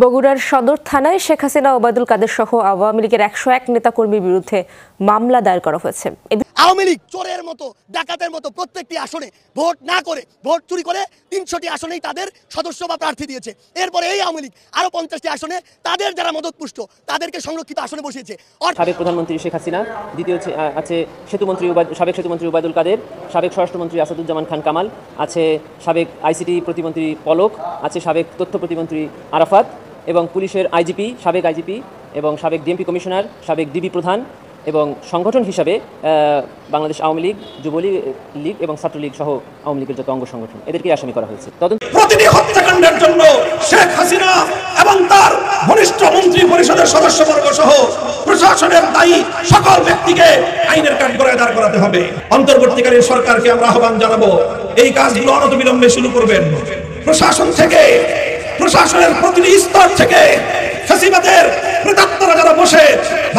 বগুড়ার সদর থানায় শেখ হাসিনা ওবায়দুল কাদের সহ আওয়ামী লীগের ১০১ নেতাকর্মীর বিরুদ্ধে মামলা দায়ের করা হয়েছে। আওয়ামী লীগ চোরের মতো ডাকাতের মতো প্রত্যেকটি আসনে ভোট না করে ভোট চুরি করে ৩০০টি আসনেই তাদের সদস্য বা প্রার্থী দিয়েছে। এরপরে এই আওয়ামী লীগ আরো ৫০টি আসনে তাদের যারা মদতপুষ্ট তাদেরকে সংরক্ষিত আসনে বসিয়েছে। সাবেক প্রধানমন্ত্রী শেখ হাসিনা, দ্বিতীয় আছে সাবেক সেতুমন্ত্রী ওবায়দুল কাদের, সাবেক স্বরাষ্ট্রমন্ত্রী আসাদুজ্জামান খান কামাল, আছে সাবেক আইসিটি প্রতিমন্ত্রী পলক, আছে সাবেক তথ্য প্রতিমন্ত্রী আরাফাত এবং পুলিশের আইজিপি, সাবেক আইজিপি এবং সাবেক ডিএমপি কমিশনার, সাবেক ডিবি প্রধান এবং সংগঠন হিসাবে বাংলাদেশ আওয়ামী লীগ, যুবলীগ এবং ছাত্রলীগ সহ আওয়ামী লীগের যত অঙ্গ সংগঠন এদেরকে আসামি করা হয়েছে। প্রতিটি হত্যাকাণ্ডের জন্য শেখ হাসিনা এবং তার ঘনিষ্ঠ মন্ত্রী পরিষদের সদস্যবর্গ সহ প্রশাসনের দায়ী সকল ব্যক্তিকে আইনের কাঠগড়ায় দাঁড় করাতে হবে। অন্তর্বর্তীকালীন সরকারকে আমরা আহ্বান জানাবো, এই কাজগুলো অনতিবিলম্বে শুরু করবেন। প্রশাসন থেকে, প্রশাসনের প্রতিটি স্তর থেকে ফ্যাসিবাদের প্রেতাত্মারা যারা বসে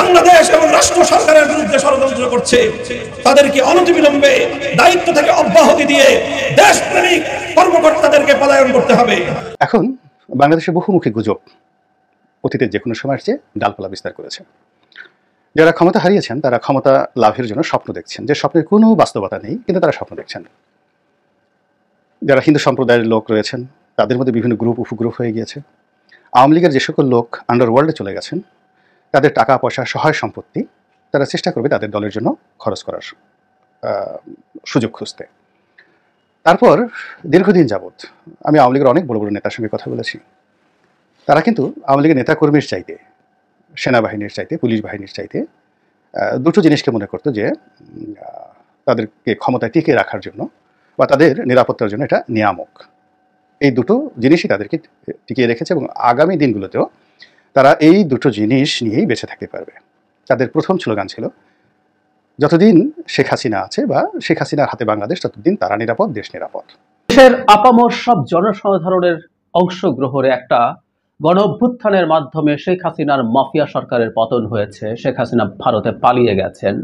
বাংলাদেশ এবং রাষ্ট্র সরকারের বিরুদ্ধে ষড়যন্ত্র করছে তাদেরকে অনতিবিলম্বে দায়িত্ব থেকে অব্যাহতি দিয়ে দেশপ্রেমিক কর্মকর্তাদেরকে পলায়ন করতে হবে। এখন বাংলাদেশে বহুমুখী গুজব অতীতের যে কোনো সময়ের চেয়ে ডালপালা বিস্তার করেছে। যারা ক্ষমতা হারিয়েছেন তারা ক্ষমতা লাভের জন্য স্বপ্ন দেখছেন, যে স্বপ্নের কোনো বাস্তবতা নেই, কিন্তু তারা স্বপ্ন দেখছেন। যারা হিন্দু সম্প্রদায়ের লোক রয়েছেন তাদের মধ্যে বিভিন্ন গ্রুপ উপগ্রুপ হয়ে গিয়েছে। আওয়ামী লীগের যে সকল লোক আন্ডারওয়ার্ল্ডে চলে গেছেন তাদের টাকা পয়সা সহায় সম্পত্তি তারা চেষ্টা করবে তাদের দলের জন্য খরচ করার সুযোগ খুঁজতে। তারপর দীর্ঘদিন যাবৎ আমি আওয়ামী লীগের অনেক বড় বড় নেতার সঙ্গে কথা বলেছি। তারা কিন্তু আওয়ামী লীগের নেতাকর্মীর চাইতে, সেনাবাহিনীর চাইতে, পুলিশ বাহিনীর চাইতে দুটো জিনিসকে মনে করতো যে তাদেরকে ক্ষমতায় টিকিয়ে রাখার জন্য বা তাদের নিরাপত্তার জন্য এটা নিয়ামক। এই দুটো জিনিসই তাদেরকে টিকিয়ে রেখেছে এবং আগামী দিনগুলোতেও তারা এই দুটো জিনিস নিয়েই বেঁচে থাকতে পারবে। তাদের প্রথম স্লোগান ছিল, যতদিন শেখ হাসিনা আছে বা শেখ হাসিনার হাতে বাংলাদেশ, ততদিন তারা নিরাপদ, দেশ নিরাপদ। দেশের আপামর সব জনসাধারণের অংশগ্রহণে একটা গণ অভ্যুত্থানের মাধ্যমে শেখ হাসিনার মাফিয়া সরকারের পতন হয়েছে। শেখ হাসিনা ভারতে পালিয়ে গেছেন।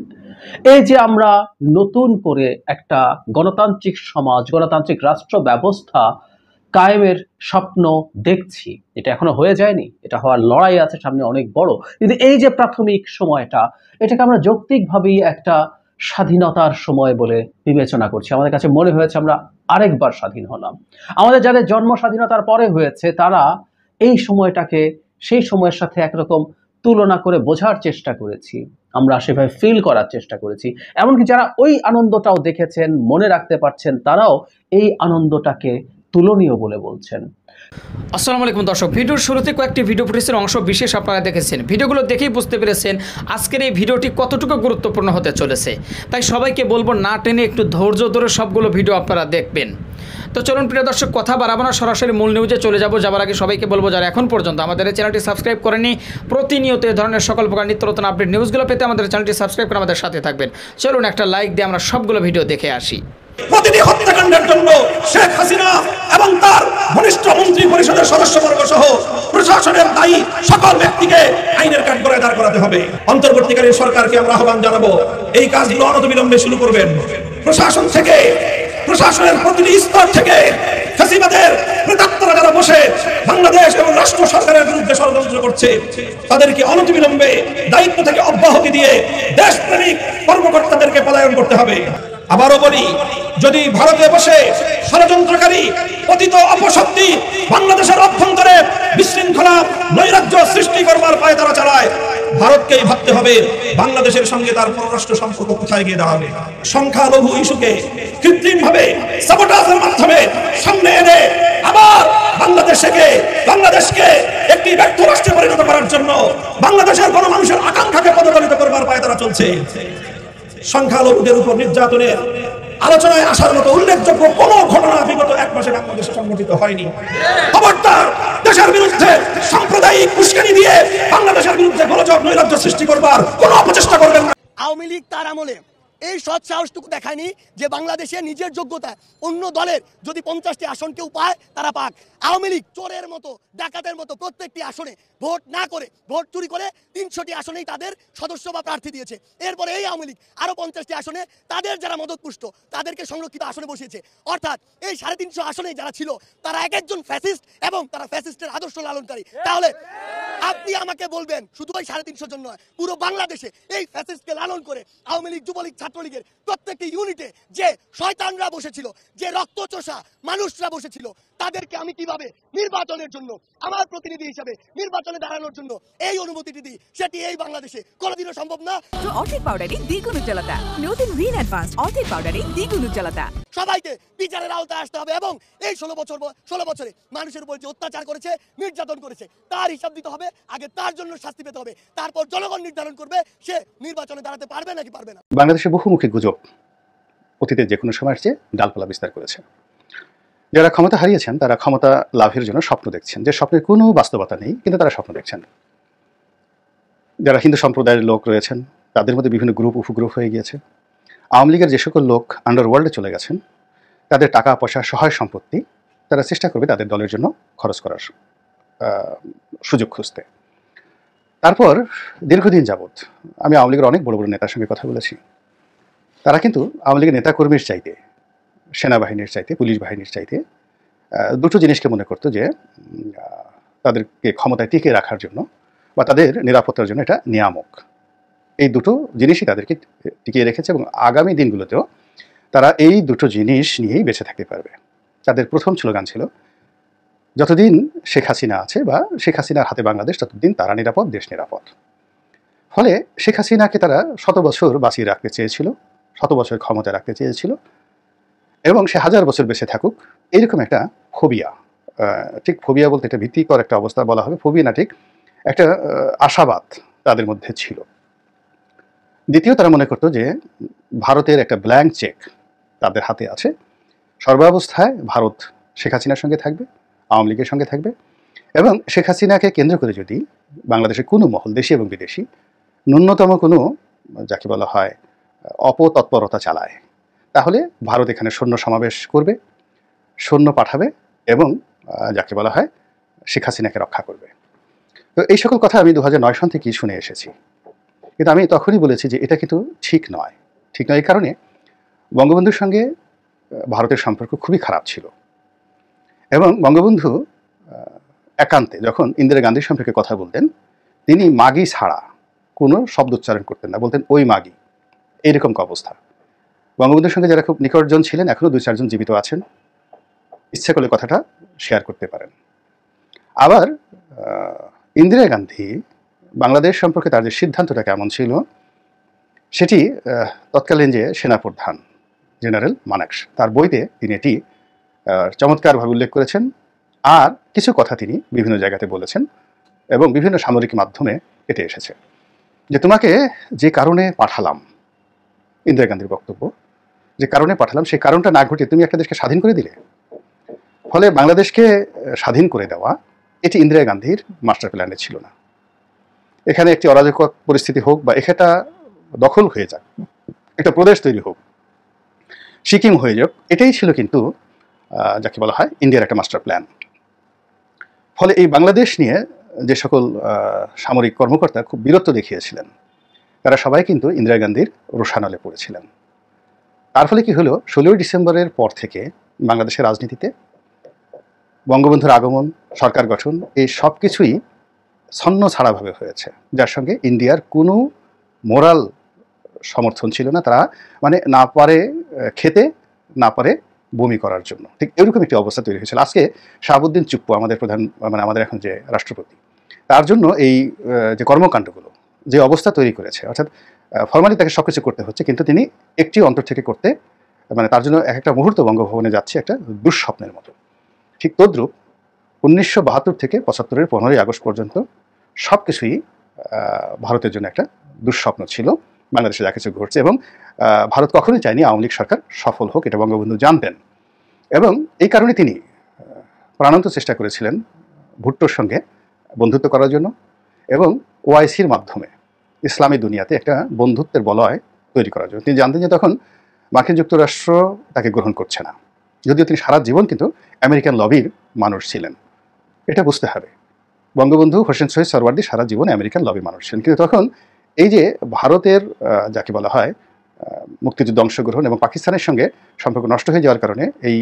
এই যে আমরা নতুন করে একটা গণতান্ত্রিক সমাজ, গণতান্ত্রিক রাষ্ট্র ব্যবস্থা কায়েমের স্বপ্ন দেখছি, এটা এখনো হয়ে যায়নি, এটা হওয়ার লড়াই আছে সামনে অনেক বড়। কিন্তু এই যে প্রাথমিক সময়টা, এটাকে আমরা যৌক্তিকভাবেই একটা স্বাধীনতার সময় বলে বিবেচনা করছি। আমাদের কাছে মনে হয়েছে আমরা আরেকবার স্বাধীন হলাম। আমাদের যাদের জন্ম স্বাধীনতার পরে হয়েছে তারা এই সময়টাকে সেই সময়ের সাথে একরকম তুলনা করে বোঝার চেষ্টা করেছি, আমরা সেভাবে ফিল করার চেষ্টা করেছি। এমনকি যারা ওই আনন্দটাও দেখেছেন, মনে রাখতে পারছেন, তারাও এই আনন্দটাকে তুলনীয় বলে বলছেন। আসসালামু আলাইকুম দর্শক, ভিডিওর শুরুতে কয়েকটি ভিডিও ফুটেজের অংশ বিশেষ আপনারা দেখেছেন। ভিডিওগুলো দেখেই বুঝতে পেরেছেন আজকের এই ভিডিওটি কতটুকু গুরুত্বপূর্ণ হতে চলেছে। তাই সবাইকে বলবো না টেনে একটু ধৈর্য ধরে সবগুলো ভিডিও আপনারা দেখবেন। তো চলুন প্রিয় দর্শক, কথা বাড়াবো না, সরাসরি মূল নিউজে চলে যাব। যাবার আগে সবাইকে বলবো যারা এখন পর্যন্ত আমাদের এই চ্যানেলটি সাবস্ক্রাইব করেনি, প্রতিনিয়ত এই ধরনের সকল প্রকার নিত্য নতুন আপডেট নিউজগুলো পেতে আমাদের চ্যানেলটি সাবস্ক্রাইব করে আমাদের সাথে থাকবেন। চলুন একটা লাইক দিয়ে আমরা সবগুলো ভিডিও দেখে আসি। প্রতিটি হত্যাকাণ্ডের জন্য শেখ হাসিনা এবং তার ঘনিষ্ঠ মন্ত্রী পরিষদের সদস্যবর্গ সহ প্রশাসনের দায়ী সকল ব্যক্তিকে আইনের কাঠগড়ায় দাঁড় করাতে হবে। অন্তর্বর্তীকালীন সরকারকে আমরা আহ্বান জানাবো, এই কাজগুলো অনতিবিলম্বে শুরু করবেন। প্রশাসন থেকে, প্রশাসনের প্রতিটি স্তর থেকে ফ্যাসিবাদের প্রেতাত্মারা যারা বসে বাংলাদেশ এবং রাষ্ট্র সরকারের বিরুদ্ধে ষড়যন্ত্র করছে তাদেরকে অনতিবিলম্বে দায়িত্ব থেকে অব্যাহতি দিয়ে দেশপ্রেমিক কর্মকর্তাদেরকে পলায়ন করতে হবে। আবারও বলি, যদি ভারতে বসে ষড়যন্ত্রকারী পতিত অপশক্তি বাংলাদেশের অভ্যন্তরে বিশৃঙ্খলা, নৈরাজ্য সৃষ্টি করবার পায়ে তারা চালায়, ভারতকেই ভাবতে হবে বাংলাদেশের সঙ্গে তার পররাষ্ট্র সম্পর্ক কোথায় গিয়ে দাঁড়াবে। সংখ্যালঘু ইস্যুকে কৃত্রিমভাবে সাবোটাজের মাধ্যমে সামনে এনে আবার বাংলাদেশকে একটি ব্যর্থ রাষ্ট্রে পরিণত করার জন্য বাংলাদেশের গণমানুষের আকাঙ্ক্ষাকে পদদলিত করবার পায়ে তারা চলছে। সংখ্যালঘুদের উপর নির্যাতনের আলোচনায় আসার মতো উল্লেখযোগ্য কোনো ঘটনা বিগত এক মাসে বাংলাদেশে সংঘটিত হয়নি। খবরদার, দেশের বিরুদ্ধে সাম্প্রদায়িক উস্কানি দিয়ে বাংলাদেশের বিরুদ্ধে গোলযোগ, নৈরাজ্য সৃষ্টি করবার কোনো অপচেষ্টা করবেন না। আওয়ামী লীগ তার আমলে এই সৎ সাহসটুকু দেখায়নি যে বাংলাদেশে নিজের যোগ্যতা অন্য দলের যদি 50টি আসন কেউ পায় তারা পাক। আওয়ামী লীগ চোরের মতো ডাকাতের মতো প্রত্যেকটি আসনে ভোট না করে ভোট চুরি করে 300টি আসনেই তাদের সদস্য বা প্রার্থী দিয়েছে। এরপরে এই আওয়ামী লীগ আরো 50টি আসনে তাদের যারা মদতপুষ্ট তাদেরকে সংরক্ষিত আসনে বসিয়েছে। অর্থাৎ এই 350 আসনে যারা ছিল তারা এক একজন ফ্যাসিস্ট এবং তারা ফ্যাসিস্টের আদর্শ লালনকারী। তাহলে আপনি আমাকে বলবেন শুধু ওই 350 জন নয়, পুরো বাংলাদেশে এই ফ্যাসিস্টকে লালন করে আওয়ামী লীগ, যুবলীগ, ছাত্রলীগের প্রত্যেকটি ইউনিটে যে শয়তানরা বসেছিল, যে রক্তচোষা মানুষরা বসেছিল, তাদেরকে আমি কিভাবে নির্বাচনের জন্য আমার প্রতিনিধি হিসেবে নির্বাচনে দাঁড়ানোর জন্য এই অনুমতিটি দিই, সেটি এই বাংলাদেশে কোনোদিনও সম্ভব না। অর্ধেক পাউডারে দ্বিগুণ উজ্জ্বলতা, নতুন রিন অ্যাডভান্স অর্ধেক পাউডারে দ্বিগুণ উজ্জ্বলতা। সবাইকে বিচারের আওতায় আসতে হবে এবং এই 16 বছরে মানুষের উপর যে অত্যাচার করেছে, নির্যাতন করেছে, তার হিসাব দিতে হবে। আগে তার জন্য শাস্তি পেতে হবে, তারপর জনগণ নির্ধারণ করবে সে নির্বাচনে দাঁড়াতে পারবে নাকি পারবে না। বাংলাদেশে বহুমুখী গুজব অতীতে যে কোনো সময়ের চেয়ে ডালপালা বিস্তার করেছে। যারা ক্ষমতা হারিয়েছেন তারা ক্ষমতা লাভের জন্য স্বপ্ন দেখছেন, যে স্বপ্নের কোনো বাস্তবতা নেই, কিন্তু তারা স্বপ্ন দেখছেন। যারা হিন্দু সম্প্রদায়ের লোক রয়েছেন তাদের মধ্যে বিভিন্ন গ্রুপ উপগ্রুপ হয়ে গিয়েছে। আওয়ামী লীগের যে সকল লোক আন্ডারওয়ার্ল্ডে চলে গেছেন, তাদের টাকা পয়সা সহায় সম্পত্তি তারা চেষ্টা করবে তাদের দলের জন্য খরচ করার সুযোগ খুঁজতে। তারপর দীর্ঘদিন যাবৎ আমি আওয়ামী লীগের অনেক বড় বড় নেতার সঙ্গে কথা বলেছি। তারা কিন্তু আওয়ামী লীগের নেতাকর্মীর চাইতে, সেনাবাহিনীর চাইতে, পুলিশ বাহিনীর চাইতে দুটো জিনিসকে মনে করতো যে তাদেরকে ক্ষমতায় টিকিয়ে রাখার জন্য বা তাদের নিরাপত্তার জন্য এটা নিয়ামক। এই দুটো জিনিসই তাদেরকে টিকিয়ে রেখেছে এবং আগামী দিনগুলোতেও তারা এই দুটো জিনিস নিয়েই বেঁচে থাকতে পারবে। তাদের প্রথম স্লোগান ছিল, যতদিন শেখ হাসিনা আছে বা শেখ হাসিনার হাতে বাংলাদেশ, ততদিন তারা নিরাপদ, দেশ নিরাপদ। ফলে শেখ হাসিনাকে তারা 100 বছর বাঁচিয়ে রাখতে চেয়েছিল, 100 বছর ক্ষমতায় রাখতে চেয়েছিল এবং সে 1000 বছর বেঁচে থাকুক, এইরকম একটা ফোবিয়া, ঠিক ফোবিয়া বলতে এটা ভীতিকর একটা অবস্থা বলা হবে, ফোবিয়া না, ঠিক একটা আশাবাদ তাদের মধ্যে ছিল। দ্বিতীয়, তারা মনে করতো যে ভারতের একটা ব্ল্যাঙ্ক চেক তাদের হাতে আছে, সর্বাবস্থায় ভারত শেখ হাসিনার সঙ্গে থাকবে, আওয়ামী লীগের সঙ্গে থাকবে এবং শেখ হাসিনাকে কেন্দ্র করে যদি বাংলাদেশের কোনো মহল, দেশি এবং বিদেশি, ন্যূনতম কোনো যাকে বলা হয় অপতৎপরতা চালায়, তাহলে ভারত এখানে সৈন্য সমাবেশ করবে, সৈন্য পাঠাবে এবং যাকে বলা হয় শেখ হাসিনাকে রক্ষা করবে। তো এই সকল কথা আমি 2009 সন থেকেই শুনে এসেছি, কিন্তু আমি তখনই বলেছি যে এটা কিন্তু ঠিক নয়। ঠিক নয় এই কারণে, বঙ্গবন্ধুর সঙ্গে ভারতের সম্পর্ক খুবই খারাপ ছিল এবং বঙ্গবন্ধু একান্তে যখন ইন্দিরা গান্ধীর সম্পর্কে কথা বলতেন, তিনি মাগি ছাড়া কোনো শব্দ উচ্চারণ করতেন না, বলতেন ওই মাগি। এইরকম অবস্থা। বঙ্গবন্ধুর সঙ্গে যারা খুব নিকটজন ছিলেন, এখনও 2-4 জন জীবিত আছেন, ইচ্ছা করলে কথাটা শেয়ার করতে পারেন। আবার ইন্দিরা গান্ধী বাংলাদেশ সম্পর্কে তার যে সিদ্ধান্তটা কেমন ছিল, সেটি তৎকালীন যে সেনাপ্রধান জেনারেল মানেকশ, তার বইতে তিনি এটি চমৎকারভাবে উল্লেখ করেছেন। আর কিছু কথা তিনি বিভিন্ন জায়গাতে বলেছেন এবং বিভিন্ন সামরিক মাধ্যমে এটি এসেছে যে তোমাকে যে কারণে পাঠালাম, ইন্দিরা গান্ধীর বক্তব্য, যে কারণে পাঠালাম সেই কারণটা না ঘটিয়ে তুমি একটা দেশকে স্বাধীন করে দিলে। ফলে বাংলাদেশকে স্বাধীন করে দেওয়া এটি ইন্দিরা গান্ধীর মাস্টার প্ল্যানে ছিল না। এখানে একটি অরাজক পরিস্থিতি হোক বা এখানটা দখল হয়ে যাক, একটা প্রদেশ তৈরি হোক, সিকিম হয়ে যাক, এটাই ছিল কিন্তু যাকে বলা হয় ইন্ডিয়ার একটা মাস্টার প্ল্যান। ফলে এই বাংলাদেশ নিয়ে যে সকল সামরিক কর্মকর্তা খুব বীরত্ব দেখিয়েছিলেন, তারা সবাই কিন্তু ইন্দিরা গান্ধীর রোষানলে পড়েছিলেন। তার ফলে কি হলো, 16ই ডিসেম্বরের পর থেকে বাংলাদেশের রাজনীতিতে বঙ্গবন্ধুর আগমন, সরকার গঠন, এই সব কিছুই ছন্ন ছাড়াভাবে হয়েছে, যার সঙ্গে ইন্ডিয়ার কোনো মোরাল সমর্থন ছিল না। তারা মানে না পারে খেতে, না পারে বমি করার জন্য, ঠিক এরকম একটি অবস্থা তৈরি হয়েছিল। আজকে শাহাবুদ্দিন চুপ্পু আমাদের প্রধান, মানে আমাদের এখন যে রাষ্ট্রপতি, তার জন্য এই যে কর্মকাণ্ডগুলো, যে অবস্থা তৈরি করেছে, অর্থাৎ ফর্মালি তাকে সব কিছু করতে হচ্ছে, কিন্তু তিনি একটি অন্তর থেকে করতে, মানে তার জন্য এক একটা মুহূর্ত বঙ্গভবনে যাচ্ছে একটা দুঃস্বপ্নের মতো। ঠিক তদ্রূপ 1972 থেকে 75-এর 15ই আগস্ট পর্যন্ত সব কিছুই ভারতের জন্য একটা দুঃস্বপ্ন ছিল। বাংলাদেশে যা কিছু ঘটছে, এবং ভারত কখনোই চায়নি আওয়ামী লীগ সরকার সফল হোক, এটা বঙ্গবন্ধু জানতেন এবং এই কারণে তিনি প্রাণান্ত চেষ্টা করেছিলেন ভুট্টোর সঙ্গে বন্ধুত্ব করার জন্য এবং ওআইসির মাধ্যমে ইসলামী দুনিয়াতে একটা বন্ধুত্বের বলয় তৈরি করার জন্য। তিনি জানতেন যে তখন মার্কিন যুক্তরাষ্ট্র তাকে গ্রহণ করছে না, যদিও তিনি সারা জীবন কিন্তু আমেরিকান লবির মানুষ ছিলেন। এটা বুঝতে হবে, বঙ্গবন্ধু হোসেন শহীদ সোহরাওয়ার্দী সারা জীবন আমেরিকান লবির মানুষ ছিলেন, কিন্তু তখন এই যে ভারতের যাকে বলা হয় মুক্তিযুদ্ধ অংশগ্রহণ এবং পাকিস্তানের সঙ্গে সম্পর্ক নষ্ট হয়ে যাওয়ার কারণে এই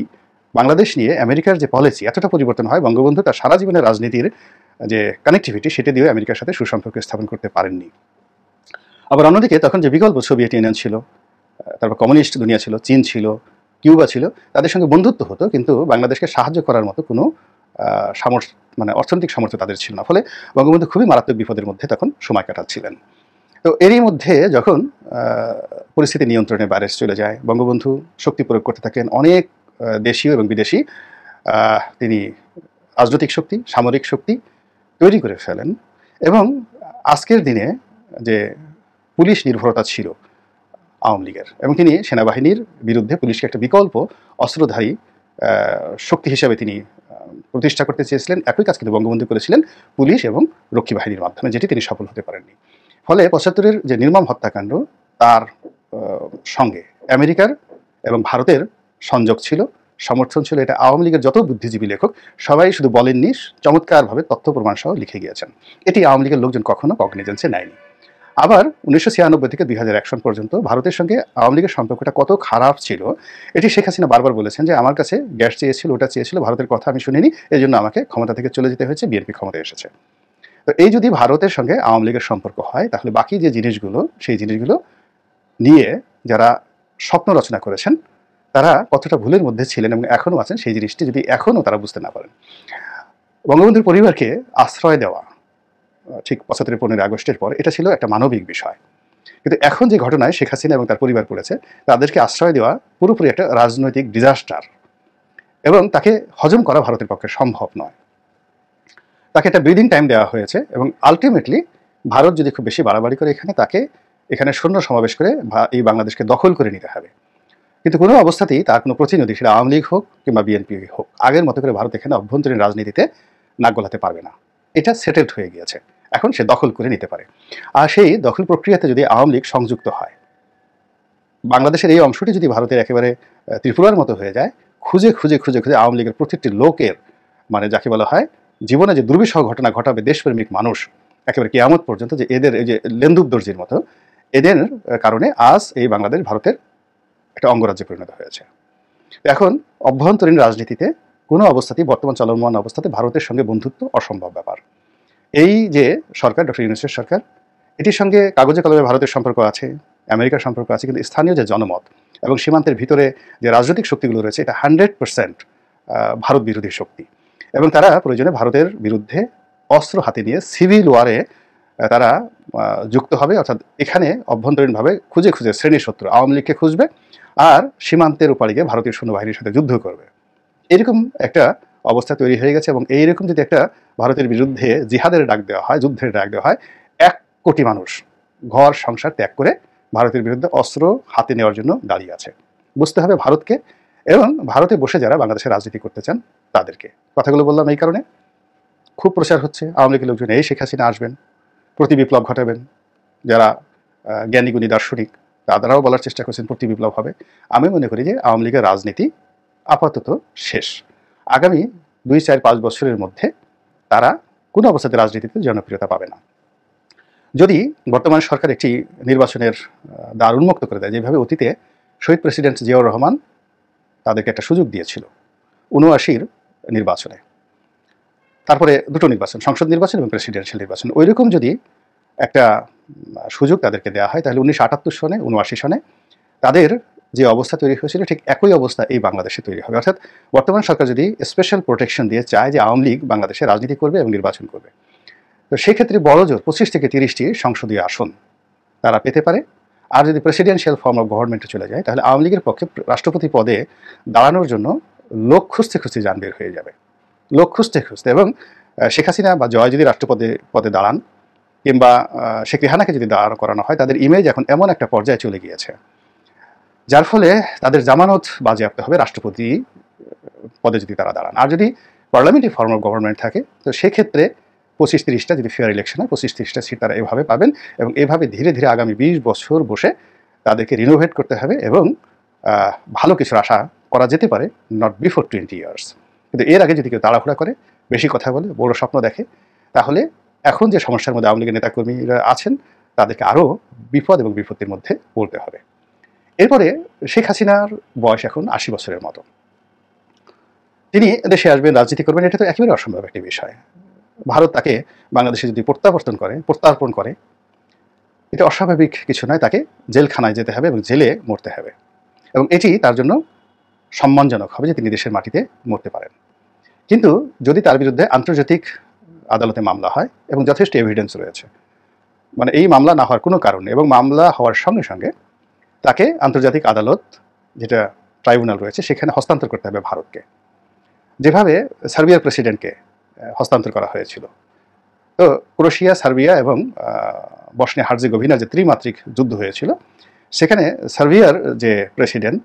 বাংলাদেশ নিয়ে আমেরিকার যে পলিসি এতটা পরিবর্তন হয়, বঙ্গবন্ধু তার সারা জীবনের রাজনীতির যে কানেক্টিভিটি সেটা দিয়ে আমেরিকার সাথে সুসম্পর্ক স্থাপন করতে পারেননি। আবার অন্যদিকে তখন যে বিকল্প সোভিয়েত ইউনিয়ন ছিল, তারপর কমিউনিস্ট দুনিয়া ছিল, চীন ছিল, কিউবা ছিল, তাদের সঙ্গে বন্ধুত্ব হতো, কিন্তু বাংলাদেশকে সাহায্য করার মতো কোনো অর্থনৈতিক সামর্থ্য তাদের ছিল না। ফলে বঙ্গবন্ধু খুবই মারাত্মক বিপদের মধ্যে তখন সময় কাটাচ্ছিলেন। তো এরই মধ্যে যখন পরিস্থিতি নিয়ন্ত্রণের বাইরে চলে যায়, বঙ্গবন্ধু শক্তি প্রয়োগ করতে থাকেন, অনেক দেশীয় এবং বিদেশি তিনি রাজনৈতিক শক্তি, সামরিক শক্তি তৈরি করে ফেলেন। এবং আজকের দিনে যে পুলিশ নির্ভরতা ছিল আওয়ামী লীগের, এবং তিনি সেনাবাহিনীর বিরুদ্ধে পুলিশকে একটা বিকল্প অস্ত্রধারী শক্তি হিসাবে তিনি প্রতিষ্ঠা করতে চেয়েছিলেন। একই কাজ কিন্তু বঙ্গবন্ধু করেছিলেন পুলিশ এবং রক্ষী বাহিনীর মাধ্যমে, যেটি তিনি সফল হতে পারেননি। ফলে ৭৫-এর যে নির্মম হত্যাকাণ্ড, তার সঙ্গে আমেরিকার এবং ভারতের সংযোগ ছিল, সমর্থন ছিল। এটা আওয়ামী লীগের যত বুদ্ধিজীবী লেখক সবাই শুধু বলেননি, চমৎকারভাবে তথ্য প্রমাণ সহ লিখে গিয়েছেন। এটি আওয়ামী লীগের লোকজন কখনো কগনিজেন্সে নেয়নি। আবার ১৯৯৬ থেকে ২০০১ সন পর্যন্ত ভারতের সঙ্গে আওয়ামী লীগের সম্পর্কটা কত খারাপ ছিল এটি শেখ হাসিনা বারবার বলেছেন যে আমার কাছে গ্যাস চেয়েছিল, ওটা চেয়েছিল, ভারতের কথা আমি শুনিনি, এই জন্য আমাকে ক্ষমতা থেকে চলে যেতে হয়েছে, বিএনপি ক্ষমতায় এসেছে। তো এই যদি ভারতের সঙ্গে আওয়ামী লীগের সম্পর্ক হয়, তাহলে বাকি যে জিনিসগুলো, সেই জিনিসগুলো নিয়ে যারা স্বপ্ন রচনা করেছেন তারা কতটা ভুলের মধ্যে ছিলেন এবং এখনও আছেন, সেই জিনিসটি যদি এখনও তারা বুঝতে না পারেন। বঙ্গবন্ধুর পরিবারকে আশ্রয় দেওয়া ঠিক ৭৫-১৫ আগস্টের পর এটা ছিল একটা মানবিক বিষয়, কিন্তু এখন যে ঘটনায় শেখ হাসিনা এবং তার পরিবার পড়েছে, তাদেরকে আশ্রয় দেওয়া পুরোপুরি একটা রাজনৈতিক ডিজাস্টার, এবং তাকে হজম করা ভারতের পক্ষে সম্ভব নয়। তাকে একটা ব্রিদিং টাইম দেওয়া হয়েছে, এবং আলটিমেটলি ভারত যদি খুব বেশি বাড়াবাড়ি করে তাকে এখানে সৈন্য সমাবেশ করে এই বাংলাদেশকে দখল করে নিতে হবে। কিন্তু কোনো অবস্থাতেই তার কোনো প্রতিনিধি, সেটা আওয়ামী লীগ হোক কিংবা বিএনপি হোক, আগের মতো করে ভারত এখানে অভ্যন্তরীণ রাজনীতিতে নাক গলাতে পারবে না। এটা সেটেলড হয়ে গিয়েছে, এখন সে দখল করে নিতে পারে। আর সেই দখল প্রক্রিয়াতে যদি আওয়ামী লীগ সংযুক্ত হয়, বাংলাদেশের এই অংশটি যদি ভারতের একেবারে ত্রিপুরার মতো হয়ে যায়, খুঁজে খুঁজে খুঁজে খুঁজে আওয়ামী লীগের প্রত্যেকটি লোকের যাকে বলা হয় জীবনে যে দুর্বিষহ ঘটনা ঘটাবে দেশপ্রেমিক মানুষ একেবারে কিয়ামত পর্যন্ত, যে এদের এই যে লেন্দুব দর্জির মতো, এদের কারণে আজ এই বাংলাদেশ ভারতের একটা অঙ্গরাজ্যে পরিণত হয়েছে। এখন অভ্যন্তরীণ রাজনীতিতে কোনো অবস্থাতেই, বর্তমান চলমান অবস্থাতে ভারতের সঙ্গে বন্ধুত্ব অসম্ভব ব্যাপার। এই যে সরকার, ডক্টর ইউনূসের সরকার, এটির সঙ্গে কাগজে কলমে ভারতের সম্পর্ক আছে, আমেরিকার সম্পর্ক আছে, কিন্তু স্থানীয় যে জনমত এবং সীমান্তের ভিতরে যে রাজনৈতিক শক্তিগুলো রয়েছে, এটা 100% ভারত বিরোধী শক্তি, এবং তারা প্রয়োজনে ভারতের বিরুদ্ধে অস্ত্র হাতে নিয়ে সিভিল ওয়ারে তারা যুক্ত হবে। অর্থাৎ এখানে অভ্যন্তরীণভাবে খুঁজে খুঁজে শ্রেণী শত্রু আওয়ামী লীগকে খুঁজবে, আর সীমান্তের উপারে গিয়ে ভারতীয় সৈন্যবাহিনীর সাথে যুদ্ধ করবে। এরকম একটা অবস্থা তৈরি হয়ে গেছে, এবং এইরকম যদি একটা ভারতের বিরুদ্ধে জিহাদের ডাক দেওয়া হয়, যুদ্ধের ডাক দেওয়া হয়, 1 কোটি মানুষ ঘর সংসার ত্যাগ করে ভারতের বিরুদ্ধে অস্ত্র হাতে নেওয়ার জন্য দাঁড়িয়ে আছে। বুঝতে হবে ভারতকে, এবং ভারতে বসে যারা বাংলাদেশের রাজনীতি করতে চান তাদেরকে। কথাগুলো বললাম এই কারণে, খুব প্রচার হচ্ছে আওয়ামী লীগের লোকজন এই শেখ হাসিনা আসবেন, প্রতি বিপ্লব ঘটাবেন। যারা জ্ঞানীগুণী দার্শনিক তারাও বলার চেষ্টা করছেন প্রতি বিপ্লব হবে। আমি মনে করি যে আওয়ামী লীগের রাজনীতি আপাতত শেষ। আগামী 2-4-5 বছরের মধ্যে তারা কোনো অবস্থাতে রাজনীতিতে জনপ্রিয়তা পাবে না। যদি বর্তমান সরকার একটি নির্বাচনের দ্বার উন্মুক্ত করে দেয়, যেভাবে অতীতে শহীদ প্রেসিডেন্ট জিয়াউর রহমান তাদেরকে একটা সুযোগ দিয়েছিল ৭৯-র নির্বাচনে, তারপরে 2টো নির্বাচন, সংসদ নির্বাচন এবং প্রেসিডেন্সিয়াল নির্বাচন, ওই রকম যদি একটা সুযোগ তাদেরকে দেওয়া হয়, তাহলে 1978 সনে 79 সনে তাদের যে অবস্থা তৈরি হয়েছিল ঠিক একই অবস্থা এই বাংলাদেশে তৈরি হবে। অর্থাৎ বর্তমান সরকার যদি স্পেশাল প্রোটেকশন দিয়ে চায় যে আওয়ামী লীগ বাংলাদেশে রাজনীতি করবে এবং নির্বাচন করবে, তো সেক্ষেত্রে বড় জোর 25 থেকে 30টি সংসদীয় আসন তারা পেতে পারে। আর যদি প্রেসিডেন্সিয়াল ফর্ম অফ গভর্নমেন্টে চলে যায়, তাহলে আওয়ামী লীগের পক্ষে রাষ্ট্রপতি পদে দাঁড়ানোর জন্য লোক খুঁজতে খুঁজতে যান বের হয়ে যাবে, লোক খুঁজতে খুঁজতে। এবং শেখ হাসিনা বা জয় যদি পদে দাঁড়ান, কিংবা শেখ রেহানাকে যদি দাঁড় করানো হয়, তাদের ইমেজ এখন এমন একটা পর্যায়ে চলে গিয়েছে, যার ফলে তাদের জামানত বাজেয়াপ্ত হবে রাষ্ট্রপতি পদে যদি তারা দাঁড়ান। আর যদি পার্লামেন্টারি ফর্ম অফ গভর্নমেন্ট থাকে, তো সেক্ষেত্রে 25-30টা যদি ফেয়ার ইলেকশন হয়, 25-30টা সিট তারা এভাবে পাবেন, এবং এভাবে ধীরে ধীরে আগামী 20 বছর বসে তাদেরকে রিনোভেট করতে হবে এবং ভালো কিছুর আশা করা যেতে পারে নট বিফোর 20 ইয়ার্স। কিন্তু এর আগে যদি কেউ তাড়াহুড়া করে, বেশি কথা বলে, বড় স্বপ্ন দেখে, তাহলে এখন যে সমস্যার মধ্যে আওয়ামী লীগের নেতাকর্মীরা আছেন তাদেরকে আরও বিপদ এবং বিপত্তির মধ্যে পড়তে হবে। এরপরে শেখ হাসিনার বয়স এখন 80 বছরের মতো। তিনি দেশে আসবেন, রাজনীতি করবেন, এটা তো একেবারে অসম্ভব একটি বিষয়। ভারত তাকে বাংলাদেশে যদি প্রত্যার্পণ করে এটা অস্বাভাবিক কিছু নয়। তাকে জেলখানায় যেতে হবে এবং জেলে মরতে হবে, এবং এটি তার জন্য সম্মানজনক হবে যে তিনি দেশের মাটিতে মরতে পারেন। কিন্তু যদি তার বিরুদ্ধে আন্তর্জাতিক আদালতে মামলা হয় এবং যথেষ্ট এভিডেন্স রয়েছে, মানে এই মামলা না হওয়ার কোনো কারণ নেই, এবং মামলা হওয়ার সঙ্গে সঙ্গে তাকে আন্তর্জাতিক আদালত, যেটা ট্রাইব্যুনাল রয়েছে, সেখানে হস্তান্তর করতে হবে ভারতকে, যেভাবে সার্বিয়ার প্রেসিডেন্টকে হস্তান্তর করা হয়েছিল। তো ক্রোয়েশিয়া, সার্বিয়া এবং বসনিয়া হার্জেগোভিনা যে ত্রিমাত্রিক যুদ্ধ হয়েছিল, সেখানে সার্বিয়ার যে প্রেসিডেন্ট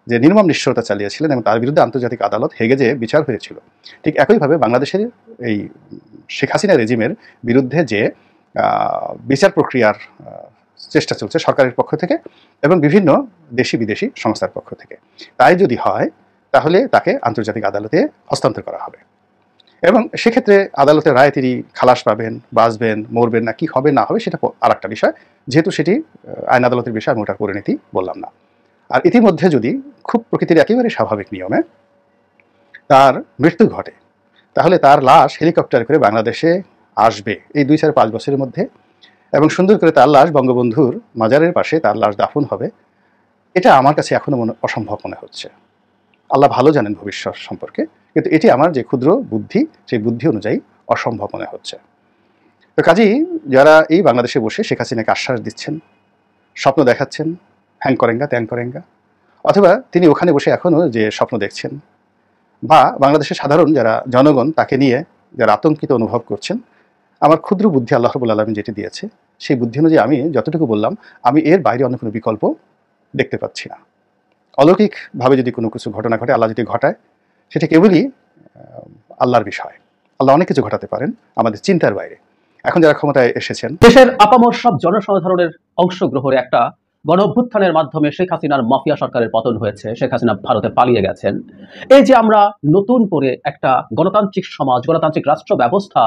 যে নির্মম নিষ্ঠুরতা চালিয়েছিলেন এবং তার বিরুদ্ধে আন্তর্জাতিক আদালত হেগে যে বিচার হয়েছিল, ঠিক একইভাবে বাংলাদেশের এই শেখ হাসিনা রেজিমের বিরুদ্ধে যে বিচার প্রক্রিয়ার চেষ্টা চলছে সরকারের পক্ষ থেকে এবং বিভিন্ন দেশি বিদেশি সংস্থার পক্ষ থেকে, তাই যদি হয় তাহলে তাকে আন্তর্জাতিক আদালতে হস্তান্তর করা হবে। এবং সেক্ষেত্রে আদালতের রায় তিনি খালাস পাবেন, বাঁচবেন, মরবেন না, কি হবে না হবে সেটা আর একটা বিষয়, যেহেতু সেটি আইন আদালতের বিষয়, আমি ওটার পরিণতি বললাম না। আর ইতিমধ্যে যদি খুব প্রকৃতির একেবারে স্বাভাবিক নিয়মে তার মৃত্যু ঘটে, তাহলে তার লাশ হেলিকপ্টার করে বাংলাদেশে আসবে এই 2-4-5 বছরের মধ্যে, এবং সুন্দর করে তার লাশ বঙ্গবন্ধুর মাজারের পাশে তার লাশ দাফন হবে। এটা আমার কাছে এখনো অসম্ভব মনে হচ্ছে। আল্লাহ ভালো জানেন ভবিষ্যৎ সম্পর্কে, কিন্তু এটি আমার যে ক্ষুদ্র বুদ্ধি, সেই বুদ্ধি অনুযায়ী অসম্ভব মনে হচ্ছে। তো কাজেই যারা এই বাংলাদেশে বসে শেখ হাসিনাকে আশ্বাস দিচ্ছেন, স্বপ্ন দেখাচ্ছেন, হ্যাং করেঙ্গা ত্যাং করেঙ্গা, অথবা তিনি ওখানে বসে এখনও যে স্বপ্ন দেখছেন, বা বাংলাদেশের সাধারণ যারা জনগণ তাকে নিয়ে যারা আতঙ্কিত অনুভব করছেন, আমার ক্ষুদ্র বুদ্ধি আল্লাহ রাব্বুল আলামিন যেটি দিয়েছে, সেই বুদ্ধি অনুযায়ী আমি যতটুকু বললাম, আমি এর বাইরে অন্য কোনো বিকল্প দেখতে পাচ্ছি না। অলৌকিকভাবে যদি কোনো কিছু ঘটনা ঘটে, আল্লাহ যদি ঘটায়, সেটা কেবলই আল্লাহর বিষয়। আল্লাহ অনেক কিছু ঘটাতে পারেন আমাদের চিন্তার বাইরে। এখন যারা ক্ষমতায় এসেছেন, দেশের আপামর সব জনসাধারণের অংশগ্রহণে একটা গণ অভ্যুত্থানের মাধ্যমে শেখ হাসিনার মাফিয়া সরকারের পতন হয়েছে। শেখ হাসিনা ভারতে পালিয়ে গেছেন। এই যে আমরা নতুন করে একটা গণতান্ত্রিক সমাজ, গণতান্ত্রিক রাষ্ট্র ব্যবস্থা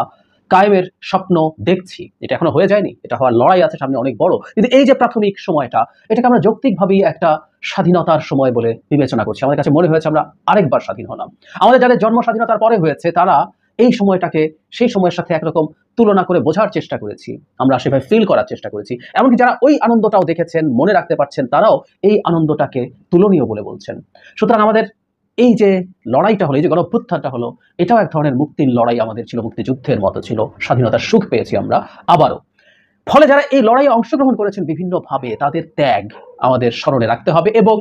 কায়েমের স্বপ্ন দেখছি, এটা এখনো হয়ে যায়নি, এটা হওয়ার লড়াই আছে সামনে অনেক বড়। কিন্তু এই যে প্রাথমিক সময়টা, এটাকে আমরা যৌক্তিকভাবেই একটা স্বাধীনতার সময় বলে বিবেচনা করছি। আমাদের কাছে মনে হয়েছে আমরা আরেকবার স্বাধীন হলাম। আমাদের যাদের জন্ম স্বাধীনতার পরে হয়েছে, তারা এই সময়টাকে সেই সময়ের সাথে একরকম তুলনা করে বোঝার চেষ্টা করেছি, আমরা সেভাবে ফিল করার চেষ্টা করেছি। এমনকি যারা ওই আনন্দটাও দেখেছেন, মনে রাখতে পারছেন, তারাও এই আনন্দটাকে তুলনীয় বলে বলছেন। সুতরাং আমাদের এই যে লড়াইটা হলো, এই যে গণঅভ্যুত্থানটা হলো, এটাও এক ধরনের মুক্তির লড়াই আমাদের ছিল, মুক্তিযুদ্ধের মতো ছিল। স্বাধীনতার সুখ পেয়েছি আমরা আবারও। ফলে যারা এই লড়াইয়ে অংশগ্রহণ করেছেন বিভিন্নভাবে, তাদের ত্যাগ আমাদের স্মরণে রাখতে হবে। এবং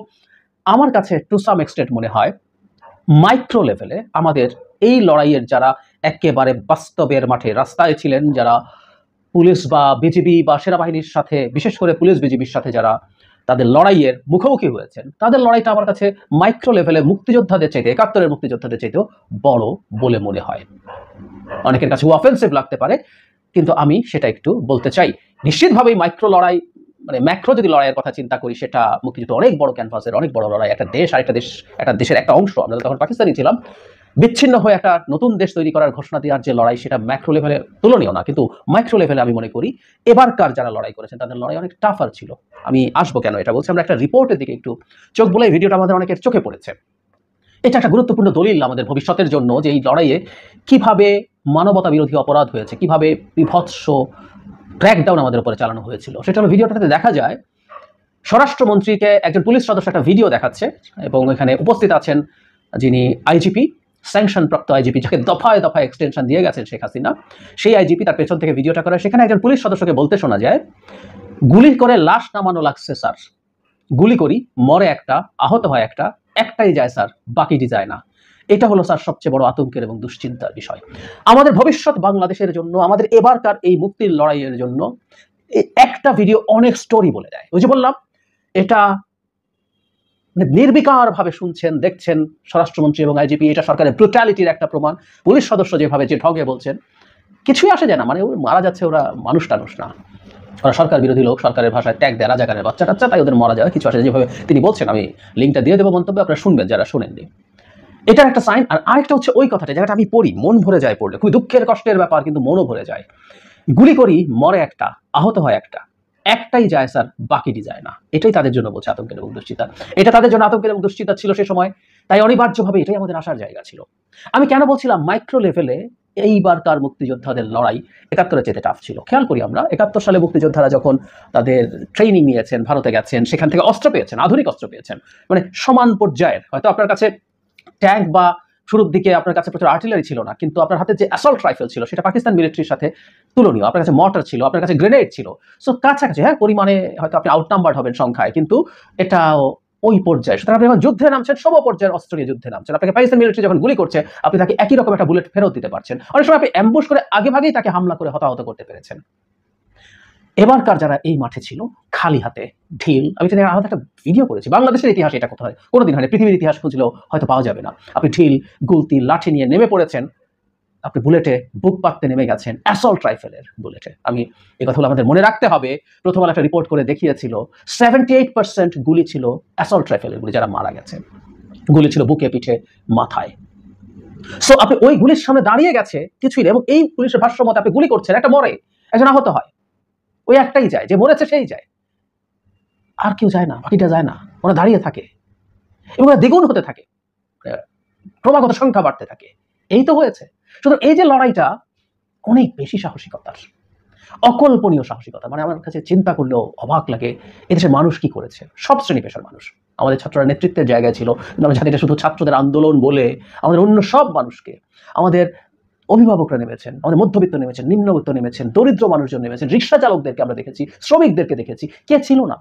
আমার কাছে টু সাম এক্সটেন্ট মনে হয় মাইক্রো লেভেলে আমাদের এই লড়াইয়ের যারা একেবারে বাস্তবের মাঠে রাস্তায় ছিলেন, যারা পুলিশ বা বিজিবি বা সেনাবাহিনীর সাথে, বিশেষ করে পুলিশ বিজিবির সাথে যারা তাদের লড়াইয়ের মুখোমুখি হয়েছেন, তাদের লড়াইটা আমার কাছে মাইক্রো লেভেলে মুক্তিযোদ্ধাদের চাইতে, 71-এর মুক্তিযোদ্ধাদের চাইতেও বড় বলে মনে হয়। অনেকের কাছে অফেন্সিভ লাগতে পারে, কিন্তু আমি সেটা একটু বলতে চাই। নিশ্চিতভাবেই মাইক্রো লড়াই, মানে ম্যাক্রো যদি লড়াইয়ের কথা চিন্তা করি, সেটা মুক্তিযুদ্ধ অনেক বড় ক্যানভাসের, অনেক বড় লড়াই। একটা দেশ আর একটা দেশের একটা অংশ, আমরা তখন পাকিস্তানি ছিলাম, বিচ্ছিন্ন হয়ে একটা নতুন দেশ তৈরি করার ঘোষণা দেওয়ার যে লড়াই, সেটা ম্যাক্রো লেভেলে তুলনীয় না। কিন্তু মাইক্রো লেভেলে আমি মনে করি এবারকার যারা লড়াই করেছেন, তাদের লড়াই অনেক টাফার ছিল। আমি আসবো কেন এটা বলছি, আমরা একটা রিপোর্টের দিকে একটু চোখ বলে, ভিডিওটা আমাদের অনেকের চোখে পড়েছে। এটা একটা গুরুত্বপূর্ণ দলিল আমাদের ভবিষ্যতের জন্য, যে এই লড়াইয়ে কিভাবে মানবতা বিরোধী অপরাধ হয়েছে, কিভাবে বিভৎস ক্র্যাকডাউন আমাদের উপরে চালানো হয়েছিল। সেটা হলো, ভিডিওটাতে দেখা যায় স্বরাষ্ট্রমন্ত্রীকে একজন পুলিশ সদস্য একটা ভিডিও দেখাচ্ছে, এবং এখানে উপস্থিত আছেন যিনি আইজিপি, স্যাংশন প্রাপ্ত আইজিপি, যাকে দফায় দফায় এক্সটেনশন দিয়ে গেছেন শেখ হাসিনা, সেই আইজিপি তার পেছন থেকে ভিডিওটা করে। সেখানে একজন পুলিশ সদস্যকে বলতে শোনা যায়, গুলি করে লাশ নামানো লাগছে স্যার, গুলি করি, মরে একটা, আহত হয় একটা, একটাই যায় স্যার, বাকিটি যায় না। এটা হলো স্যার সবচেয়ে বড় আতঙ্কের এবং দুশ্চিন্তার বিষয় আমাদের ভবিষ্যৎ বাংলাদেশের জন্য, আমাদের এবারকার এই মুক্তির লড়াইয়ের জন্য। একটা ভিডিও অনেক স্টোরি বলে দেয়। ওই যে বললাম, এটা নির্বিকার ভাবে শুনছেন, দেখছেন স্বরাষ্ট্রমন্ত্রী এবং আইজিপি, এটা সরকারের ব্রুটালিটির একটা প্রমাণ। পুলিশ সদস্য যেভাবে যে ঢগে বলছেন, কিছুই আসে যায় না, মানে মারা যাচ্ছে, ওরা মানুষ টানুষ না, ওরা সরকার বিরোধী লোক, সরকারের ভাষায় ট্যাগ দেয় রাজাকারের বাচ্চা টাচ্চা, তাই ওদের মরা যাওয়া কিছু আসে। যেভাবে তিনি বলছেন, আমি লিঙ্কটা দিয়ে দেবো মন্তব্যে, আপনারা শুনবেন যারা শোনেননি। এটার একটা সাইন। আর আরেকটা হচ্ছে ওই কথাটা, যেটা আমি পড়ি মন ভরে যায় পড়লে, খুবই দুঃখের কষ্টের ব্যাপার, কিন্তু মনও ভরে যায়। গুলি করি, মরে একটা, আহত হয় একটা, একটাই যায় স্যার, বাকিটি যায় না। এটাই তাদের জন্য বলছে আতঙ্কের এবং দুশ্চিন্তা। এটা তাদের জন্য আতঙ্কের এবং দুশ্চিন্তা ছিল সে সময়, তাই অনিবার্যভাবে এটাই আমাদের আসার জায়গা ছিল। আমি কেন বলছিলাম মাইক্রো লেভেলে এইবারকার মুক্তিযোদ্ধাদের লড়াই ৭১-এর চেয়ে টাফ ছিল। খেয়াল করি আমরা ৭১ সালে মুক্তিযোদ্ধারা যখন তাদের ট্রেনিং নিয়েছেন, ভারতে গেছেন, সেখান থেকে অস্ত্র পেয়েছেন, আধুনিক অস্ত্র পেয়েছেন, মানে সমান পর্যায়ের। হয়তো আপনার কাছে ট্যাঙ্ক বা শুরুর দিকে আপনার কাছে প্রচুর আর্টিলারি ছিল না, কিন্তু আপনার হাতে যে অ্যাসল্ট রাইফেল ছিল সেটা পাকিস্তান মিলিটারির সাথে তুলনীয়। আপনার কাছে মর্টার ছিল, আপনার কাছে গ্রেনেড ছিল। সো কাছাকাছি, হ্যাঁ পরিমাণে হয়তো আপনি আউটনাম্বার্ড হবেন সংখ্যায়, কিন্তু এটা ওই পর্যায়ে। সুতরাং আপনি যখন যুদ্ধে নামছেন, সম পর্যায়ের অস্ত্র নিয়ে যুদ্ধে নামছেন। আপনাকে পাকিস্তান মিলিটারি যখন গুলি করছে, আপনি তাকে একই রকম একটা বুলেট ফেরত দিতে পারছেন। অনেক সময় আপনি অ্যাম্বুশ করে আগে ভাগেই তাকে হামলা করে হতাহত করতে পেরেছেন। এবারকার যারা এই মাঠে ছিল খালি হাতে, ঢিল, আমি তো আমাদের একটা ভিডিও করেছি, বাংলাদেশের ইতিহাস এটা কোথায় কোনোদিন হয়নি, পৃথিবীর ইতিহাস খুঁজলেও হয়তো পাওয়া যাবে না। আপনি ঢিল, গুলতি, লাঠি নিয়ে নেমে পড়েছেন, আপনি বুলেটে বুক পাততে নেমে গেছেন, অ্যাসল্ট রাইফেলের বুলেটে। আমি এই কথাগুলো আমাদের মনে রাখতে হবে। প্রথম আলো একটা রিপোর্ট করে দেখিয়েছিল 78% গুলি ছিল অ্যাসল্ট রাইফেলের গুলি, যারা মারা গেছে। গুলি ছিল বুকে, পিঠে, মাথায়। সো আপনি ওই গুলির সামনে দাঁড়িয়ে গেছে কিছুই নেই, এবং এই পুলিশের ভাষ্য মতে আপনি গুলি করছেন, একটা মরে, একজন আহত হয়, ওই একটাই যায়, যে মরেছে সেই যায়, আর কেউ যায় না, বাকিটা যায় না। ওরা দাঁড়িয়ে থাকে এবং ওরা দ্বিগুণ হতে থাকে, ক্রমাগত সংখ্যা বাড়তে থাকে। এই তো হয়েছে। সুতরাং এই যে লড়াইটা অনেক বেশি সাহসিকতার, অকল্পনীয় সাহসিকতা। মানে আমার কাছে চিন্তা করলেও অবাক লাগে এদেশের মানুষ কি করেছে। সব শ্রেণী পেশার মানুষ, আমাদের ছাত্ররা নেতৃত্বের জায়গায় ছিল, কিন্তু আমরা জানি শুধু ছাত্রদের আন্দোলন বলে আমাদের অন্য সব মানুষকে, আমাদের অভিভাবকরা নেমেছেন, আমাদের মধ্যবিত্ত নেমেছেন, নিম্নবিত্ত নেমেছেন, দরিদ্র মানুষজন নেমেছেন, রিক্সা চালকদেরকে আমরা দেখেছি, শ্রমিকদেরকে দেখেছি। কে ছিল না?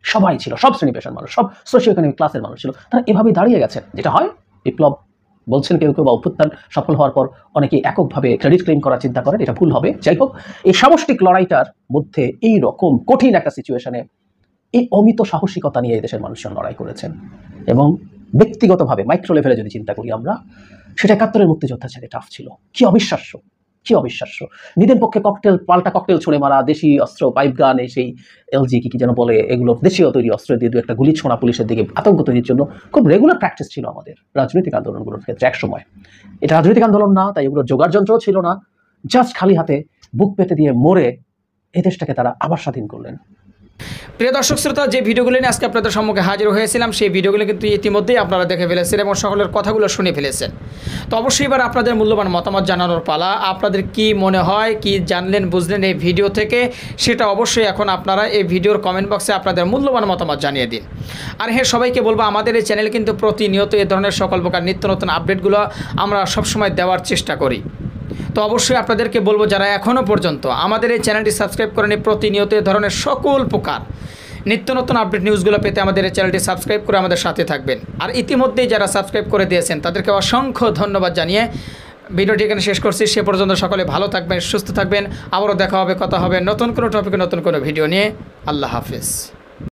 সবাই ছিল, সব শ্রেণী পেশার মানুষ, সব সোশিও ইকোনমিক ক্লাসের মানুষ ছিল। তারা এভাবেই দাঁড়িয়ে গেছেন। যেটা হয় বিপ্লব বলছেন কেউ কেউ, বা অভ্যুত্থান সফল হওয়ার পর অনেকেই এককভাবে ক্রেডিট ক্লেম করার চিন্তা করেন, এটা ভুল হবে। যাই হোক, এই সামষ্টিক লড়াইটার মধ্যে এই রকম কঠিন একটা সিচুয়েশনে এই অমিত সাহসিকতা নিয়ে এই দেশের মানুষজন লড়াই করেছেন। এবং ব্যক্তিগতভাবে মাইক্রো লেভেলে যদি চিন্তা করি আমরা, সেটা ৭১-এর মুক্তিযোদ্ধার সাথে টাফ ছিল। কি অবিশ্বাস্য, কি অবিশ্বাস্য। নিজের পক্ষে ককটেল, পাল্টা ককটেল ছুঁড়ে মারা, দেশি অস্ত্র, পাইপ গান, সেই এলজি কি যেন বলে, এগুলো দেশীয় তৈরি অস্ত্র দিয়ে দু একটা গুলি ছোঁড়া পুলিশের দিকে, আতঙ্ক তৈরির জন্য খুব রেগুলার প্র্যাকটিস ছিল আমাদের রাজনৈতিক আন্দোলনগুলোর ক্ষেত্রে এক সময়। এটা রাজনৈতিক আন্দোলন না, তাই এগুলোর জোগাড় যন্ত্রও ছিল না। জাস্ট খালি হাতে বুক পেতে দিয়ে মরে এই দেশটাকে তারা আবার স্বাধীন করলেন। প্রিয় দর্শক শ্রোতা, যে ভিডিওগুলো নিয়ে আজকে আপনাদের সম্মুখে হাজির হয়েছিলাম, সেই ভিডিওগুলো কিন্তু ইতিমধ্যেই আপনারা দেখে ফেলেছেন এবং সকলের কথাগুলো শুনে ফেলেছেন। তো অবশ্যই এবার আপনাদের মূল্যবান মতামত জানানোর পালা। আপনাদের কি মনে হয়, কি জানলেন বুঝলেন এই ভিডিও থেকে, সেটা অবশ্যই এখন আপনারা এই ভিডিওর কমেন্ট বক্সে আপনাদের মূল্যবান মতামত জানিয়ে দিন। আর হ্যাঁ, সবাইকে বলবো আমাদের এই চ্যানেলে কিন্তু প্রতিনিয়ত এই ধরনের সকল প্রকার নিত্য নতুন আপডেটগুলো আমরা সবসময় দেওয়ার চেষ্টা করি। তো অবশ্যই আপনাদেরকে বলবো, যারা এখনও পর্যন্ত আমাদের এই চ্যানেলটি সাবস্ক্রাইব করেনি, প্রতিনিয়ত এই ধরনের সকল প্রকার নিত্য নতুন আপডেট নিউজগুলো পেতে আমাদের এই চ্যানেলটি সাবস্ক্রাইব করে আমাদের সাথে থাকবেন। আর ইতিমধ্যেই যারা সাবস্ক্রাইব করে দিয়েছেন তাদেরকে অসংখ্য ধন্যবাদ জানিয়ে ভিডিওটি এখানে শেষ করছি। সে পর্যন্ত সকলে ভালো থাকবেন, সুস্থ থাকবেন। আবারও দেখা হবে, কথা হবে নতুন কোনো টপিকে, নতুন কোনো ভিডিও নিয়ে। আল্লাহ হাফেজ।